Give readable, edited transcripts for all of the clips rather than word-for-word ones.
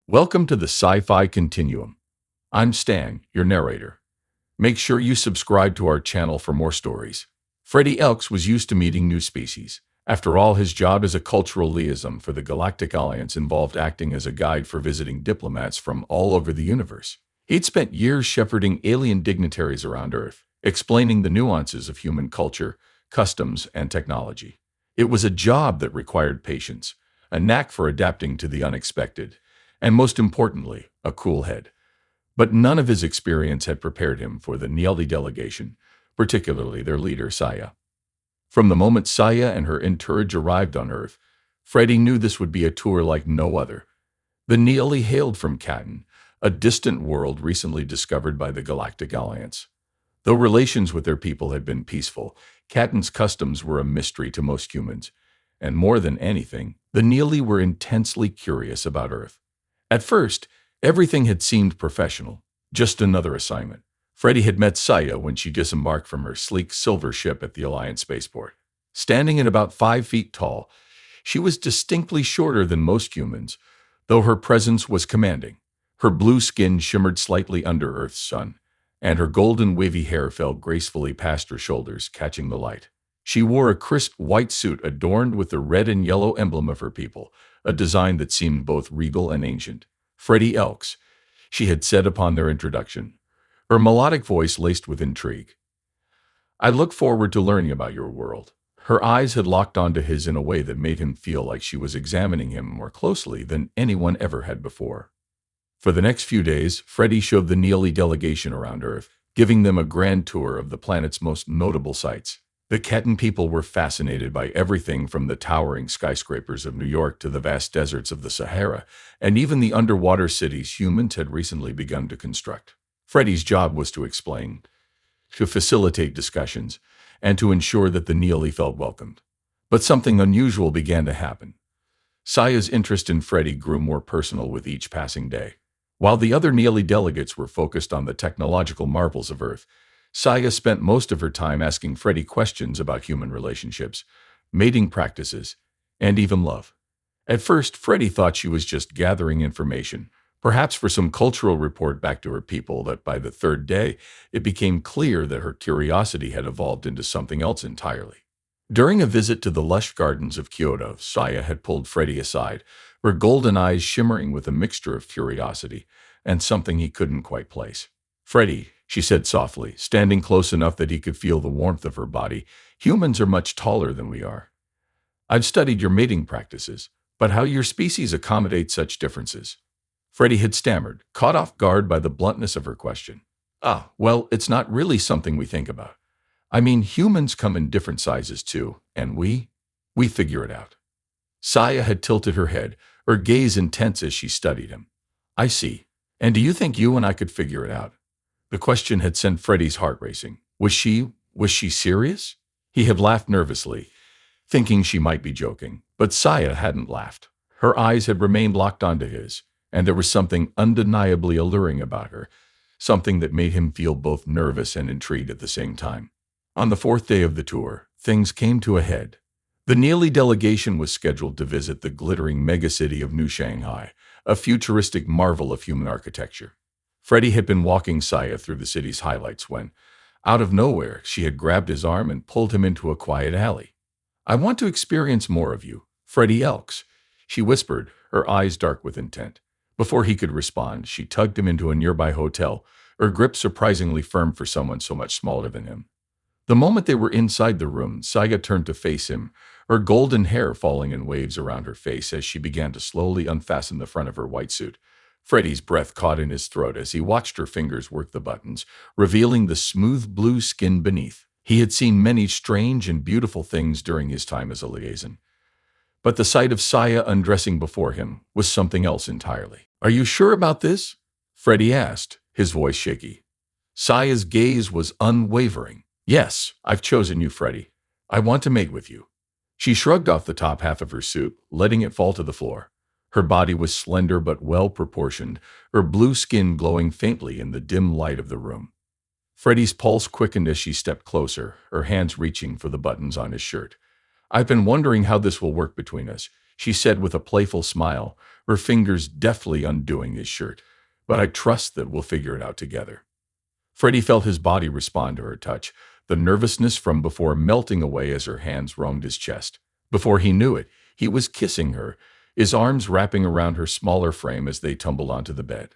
Welcome to the Sci-Fi Continuum. I'm Stan, your narrator. Make sure you subscribe to our channel for more stories. Freddie Elks was used to meeting new species. After all, his job as a cultural liaison for the Galactic Alliance involved acting as a guide for visiting diplomats from all over the universe. He'd spent years shepherding alien dignitaries around Earth, explaining the nuances of human culture, customs, and technology. It was a job that required patience, a knack for adapting to the unexpected, and most importantly, a cool head. But none of his experience had prepared him for the Niali delegation, particularly their leader, Saya. From the moment Saya and her entourage arrived on Earth, Freddie knew this would be a tour like no other. The Niali hailed from Catan, a distant world recently discovered by the Galactic Alliance. Though relations with their people had been peaceful, Catan's customs were a mystery to most humans, and more than anything, the Niali were intensely curious about Earth. At first, everything had seemed professional, just another assignment. Freddie had met Saya when she disembarked from her sleek silver ship at the Alliance spaceport. Standing at about 5 feet tall, she was distinctly shorter than most humans, though her presence was commanding. Her blue skin shimmered slightly under Earth's sun, and her golden wavy hair fell gracefully past her shoulders, catching the light. She wore a crisp white suit adorned with the red and yellow emblem of her people, a design that seemed both regal and ancient. Freddie Elks, she had said upon their introduction, her melodic voice laced with intrigue. I look forward to learning about your world. Her eyes had locked onto his in a way that made him feel like she was examining him more closely than anyone ever had before. For the next few days, Freddie showed the Niali delegation around Earth, giving them a grand tour of the planet's most notable sights. The Catan people were fascinated by everything from the towering skyscrapers of New York to the vast deserts of the Sahara, and even the underwater cities humans had recently begun to construct. Freddie's job was to explain, to facilitate discussions, and to ensure that the Niali felt welcomed. But something unusual began to happen. Saya's interest in Freddie grew more personal with each passing day. While the other Niali delegates were focused on the technological marvels of Earth, Saya spent most of her time asking Freddie questions about human relationships, mating practices, and even love. At first, Freddie thought she was just gathering information, perhaps for some cultural report back to her people, but by the third day, it became clear that her curiosity had evolved into something else entirely. During a visit to the lush gardens of Kyoto, Saya had pulled Freddie aside, her golden eyes shimmering with a mixture of curiosity and something he couldn't quite place. Freddie, she said softly, standing close enough that he could feel the warmth of her body, humans are much taller than we are. I've studied your mating practices, but how your species accommodates such differences. Freddie had stammered, caught off guard by the bluntness of her question. Well, it's not really something we think about. I mean, humans come in different sizes too, and we figure it out. Saya had tilted her head, her gaze intense as she studied him. I see. And do you think you and I could figure it out? The question had sent Freddie's heart racing. Was she serious? He had laughed nervously, thinking she might be joking, but Saya hadn't laughed. Her eyes had remained locked onto his, and there was something undeniably alluring about her, something that made him feel both nervous and intrigued at the same time. On the 4th day of the tour, things came to a head. The Niali delegation was scheduled to visit the glittering megacity of New Shanghai, a futuristic marvel of human architecture. Freddie had been walking Saya through the city's highlights when, out of nowhere, she had grabbed his arm and pulled him into a quiet alley. I want to experience more of you, Freddie Elks, she whispered, her eyes dark with intent. Before he could respond, she tugged him into a nearby hotel, her grip surprisingly firm for someone so much smaller than him. The moment they were inside the room, Saya turned to face him, her golden hair falling in waves around her face as she began to slowly unfasten the front of her white suit. Freddie's breath caught in his throat as he watched her fingers work the buttons, revealing the smooth blue skin beneath. He had seen many strange and beautiful things during his time as a liaison, but the sight of Saya undressing before him was something else entirely. Are you sure about this? Freddie asked, his voice shaky. Saya's gaze was unwavering. Yes, I've chosen you, Freddie. I want to mate with you. She shrugged off the top half of her suit, letting it fall to the floor. Her body was slender but well-proportioned, her blue skin glowing faintly in the dim light of the room. Freddie's pulse quickened as she stepped closer, her hands reaching for the buttons on his shirt. I've been wondering how this will work between us, she said with a playful smile, her fingers deftly undoing his shirt. But I trust that we'll figure it out together. Freddie felt his body respond to her touch, the nervousness from before melting away as her hands roamed his chest. Before he knew it, he was kissing her, his arms wrapping around her smaller frame as they tumbled onto the bed.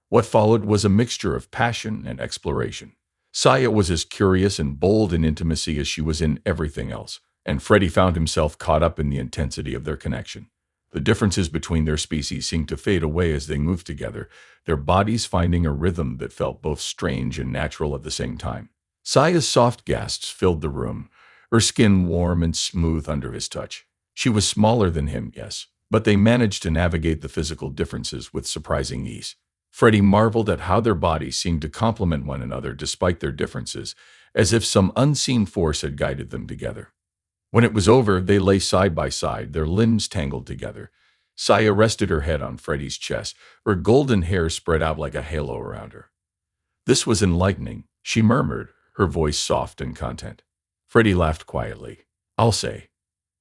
What followed was a mixture of passion and exploration. Saya was as curious and bold in intimacy as she was in everything else, and Freddie found himself caught up in the intensity of their connection. The differences between their species seemed to fade away as they moved together, their bodies finding a rhythm that felt both strange and natural at the same time. Saya's soft gasps filled the room, her skin warm and smooth under his touch. She was smaller than him, yes, but they managed to navigate the physical differences with surprising ease. Freddie marveled at how their bodies seemed to complement one another despite their differences, as if some unseen force had guided them together. When it was over, they lay side by side, their limbs tangled together. Saya rested her head on Freddie's chest, her golden hair spread out like a halo around her. "This was enlightening," she murmured, her voice soft and content. Freddie laughed quietly. "I'll say."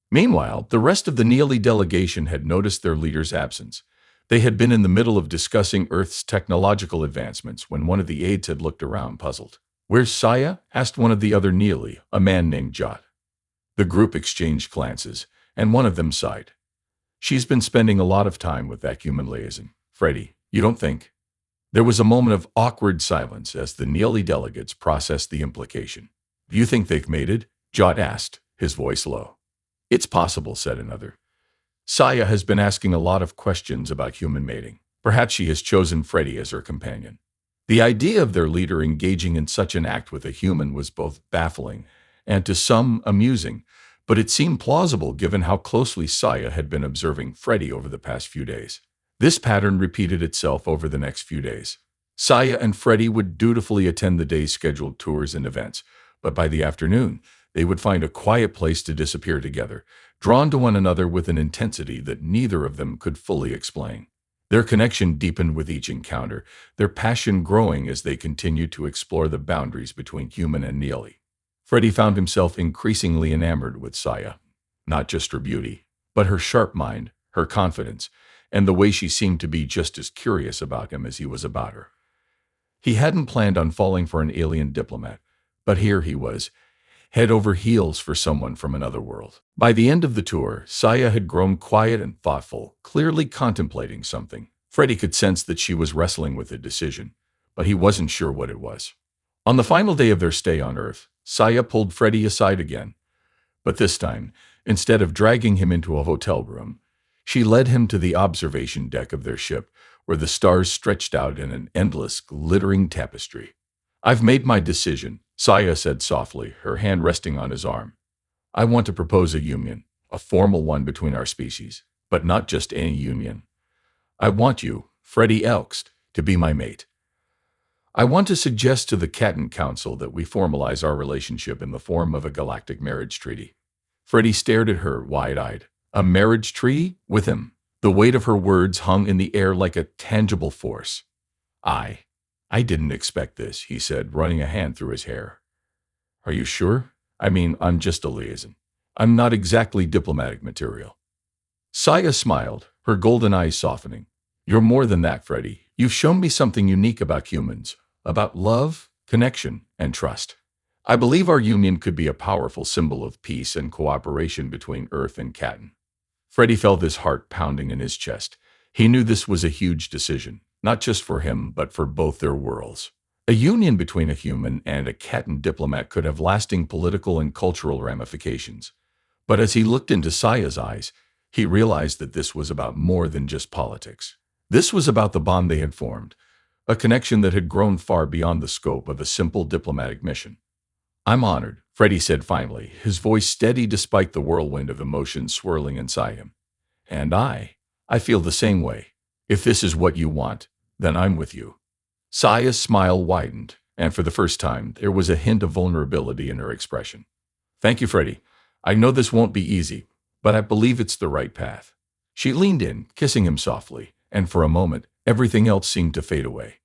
Meanwhile, the rest of the Neely delegation had noticed their leader's absence. They had been in the middle of discussing Earth's technological advancements when one of the aides had looked around, puzzled. "Where's Saya?" asked one of the other Neely, a man named Jot. The group exchanged glances, and one of them sighed. "She's been spending a lot of time with that human liaison." "Freddie, you don't think?" There was a moment of awkward silence as the Neely delegates processed the implication. "Do you think they've mated?" Jot asked, his voice low. "It's possible," said another. "Saya has been asking a lot of questions about human mating. Perhaps she has chosen Freddie as her companion." The idea of their leader engaging in such an act with a human was both baffling and to some amusing, but it seemed plausible given how closely Saya had been observing Freddie over the past few days. This pattern repeated itself over the next few days. Saya and Freddie would dutifully attend the day's scheduled tours and events, but by the afternoon, they would find a quiet place to disappear together, drawn to one another with an intensity that neither of them could fully explain. Their connection deepened with each encounter, their passion growing as they continued to explore the boundaries between human and Neely. Freddie found himself increasingly enamored with Saya, not just her beauty, but her sharp mind, her confidence, and the way she seemed to be just as curious about him as he was about her. He hadn't planned on falling for an alien diplomat, but here he was, head over heels for someone from another world. By the end of the tour, Saya had grown quiet and thoughtful, clearly contemplating something. Freddie could sense that she was wrestling with a decision, but he wasn't sure what it was. On the final day of their stay on Earth, Saya pulled Freddie aside again, but this time, instead of dragging him into a hotel room, she led him to the observation deck of their ship, where the stars stretched out in an endless, glittering tapestry. "I've made my decision," Saya said softly, her hand resting on his arm. "I want to propose a union, a formal one between our species, but not just any union. I want you, Freddie Elkst, to be my mate. I want to suggest to the Catton Council that we formalize our relationship in the form of a galactic marriage treaty." Freddie stared at her, wide-eyed. A marriage treaty? With him? The weight of her words hung in the air like a tangible force. I didn't expect this," he said, running a hand through his hair. "Are you sure? I mean, I'm just a liaison. I'm not exactly diplomatic material." Saya smiled, her golden eyes softening. "You're more than that, Freddie. You've shown me something unique about humans, about love, connection, and trust. I believe our union could be a powerful symbol of peace and cooperation between Earth and Catton." Freddie felt his heart pounding in his chest. He knew this was a huge decision, not just for him, but for both their worlds. A union between a human and a Catton diplomat could have lasting political and cultural ramifications. But as he looked into Saya's eyes, he realized that this was about more than just politics. This was about the bond they had formed, a connection that had grown far beyond the scope of a simple diplomatic mission. "I'm honored," Freddie said finally, his voice steady despite the whirlwind of emotion swirling inside him. "And I feel the same way. If this is what you want, then I'm with you." Saya's smile widened, and for the first time, there was a hint of vulnerability in her expression. "Thank you, Freddie. I know this won't be easy, but I believe it's the right path." She leaned in, kissing him softly, and for a moment, everything else seemed to fade away.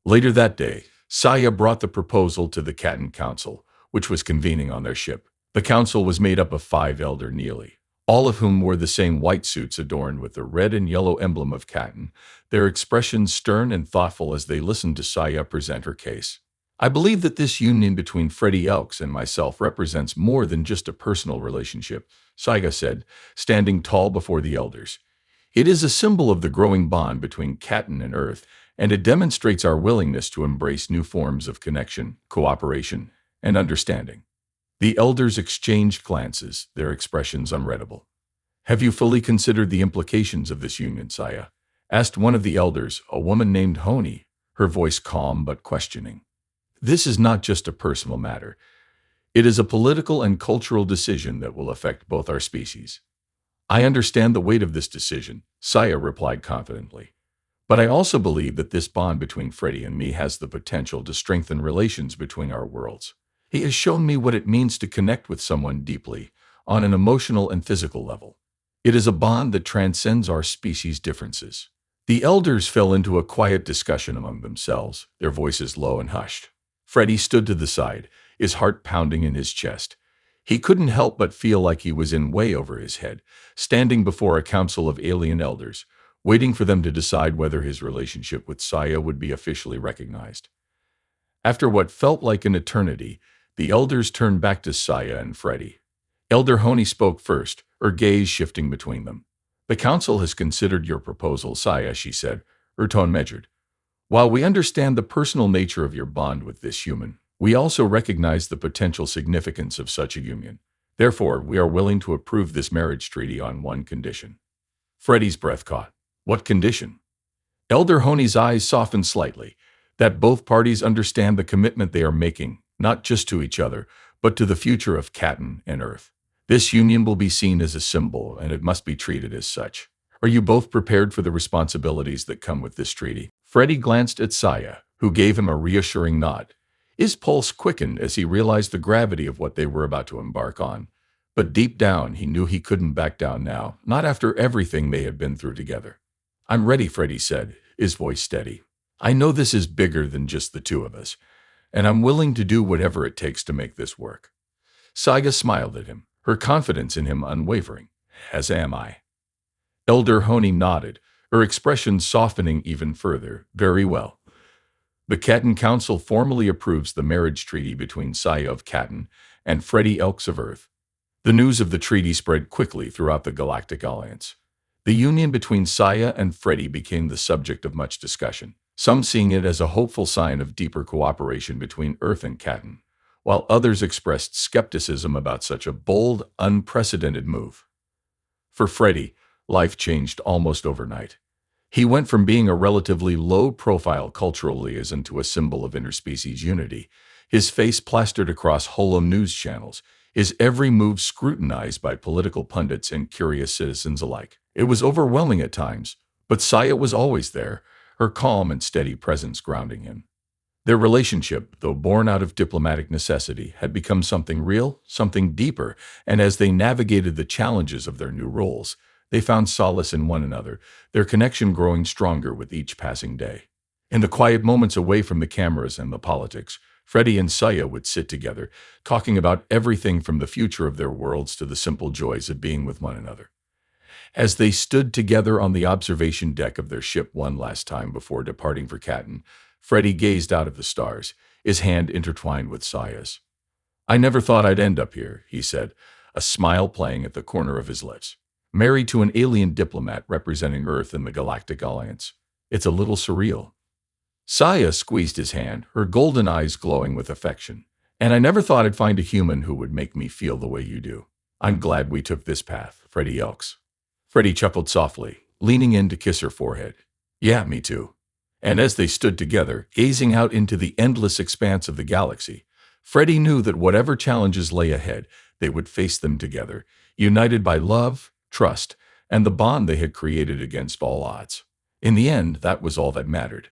Later that day, Saya brought the proposal to the Catton Council, which was convening on their ship. The council was made up of 5 elder Neely, all of whom wore the same white suits adorned with the red and yellow emblem of Catan, their expressions stern and thoughtful as they listened to Saya present her case. I believe that this union between Freddie Elks and myself represents more than just a personal relationship, Saiga said, standing tall before the elders. It is a symbol of the growing bond between Catan and Earth, and it demonstrates our willingness to embrace new forms of connection, cooperation, and understanding. The elders exchanged glances, their expressions unreadable. Have you fully considered the implications of this union, Saya? Asked one of the elders, a woman named Honi, her voice calm but questioning. This is not just a personal matter. It is a political and cultural decision that will affect both our species. I understand the weight of this decision, Saya replied confidently. But I also believe that this bond between Freddie and me has the potential to strengthen relations between our worlds. He has shown me what it means to connect with someone deeply, on an emotional and physical level. It is a bond that transcends our species' differences. The elders fell into a quiet discussion among themselves, their voices low and hushed. Freddie stood to the side, his heart pounding in his chest. He couldn't help but feel like he was in way over his head, standing before a council of alien elders, waiting for them to decide whether his relationship with Saya would be officially recognized. After what felt like an eternity, the elders turned back to Saya and Freddie. Elder Honi spoke first, her gaze shifting between them. The council has considered your proposal, Saya, she said, her tone measured. While we understand the personal nature of your bond with this human, we also recognize the potential significance of such a union. Therefore, we are willing to approve this marriage treaty on one condition. Freddie's breath caught. What condition? Elder Honi's eyes softened slightly. That both parties understand the commitment they are making, not just to each other, but to the future of Catan and Earth. This union will be seen as a symbol, and it must be treated as such. Are you both prepared for the responsibilities that come with this treaty? Freddie glanced at Saya, who gave him a reassuring nod. His pulse quickened as he realized the gravity of what they were about to embark on. But deep down, he knew he couldn't back down now, not after everything they had been through together. I'm ready, Freddie said, his voice steady. I know this is bigger than just the two of us, and I'm willing to do whatever it takes to make this work. Saiga smiled at him, her confidence in him unwavering, as am I. Elder Honi nodded, her expression softening even further. Very well. The Catan Council formally approves the marriage treaty between Saya of Catan and Freddie Elks of Earth. The news of the treaty spread quickly throughout the Galactic Alliance. The union between Saya and Freddie became the subject of much discussion, some seeing it as a hopeful sign of deeper cooperation between Earth and Catan, while others expressed skepticism about such a bold, unprecedented move. For Freddie, life changed almost overnight. He went from being a relatively low-profile cultural liaison to a symbol of interspecies unity, his face plastered across holo news channels, his every move scrutinized by political pundits and curious citizens alike. It was overwhelming at times, but Saya was always there, her calm and steady presence grounding him. Their relationship, though born out of diplomatic necessity, had become something real, something deeper, and as they navigated the challenges of their new roles, they found solace in one another, their connection growing stronger with each passing day. In the quiet moments away from the cameras and the politics, Freddie and Saya would sit together, talking about everything from the future of their worlds to the simple joys of being with one another. As they stood together on the observation deck of their ship one last time before departing for Catan, Freddie gazed out of the stars, his hand intertwined with Saya's. I never thought I'd end up here, he said, a smile playing at the corner of his lips. Married to an alien diplomat representing Earth in the Galactic Alliance. It's a little surreal. Saya squeezed his hand, her golden eyes glowing with affection. And I never thought I'd find a human who would make me feel the way you do. I'm glad we took this path, Freddie Elks. Freddie chuckled softly, leaning in to kiss her forehead. Yeah, me too. And as they stood together, gazing out into the endless expanse of the galaxy, Freddie knew that whatever challenges lay ahead, they would face them together, united by love, trust, and the bond they had created against all odds. In the end, that was all that mattered.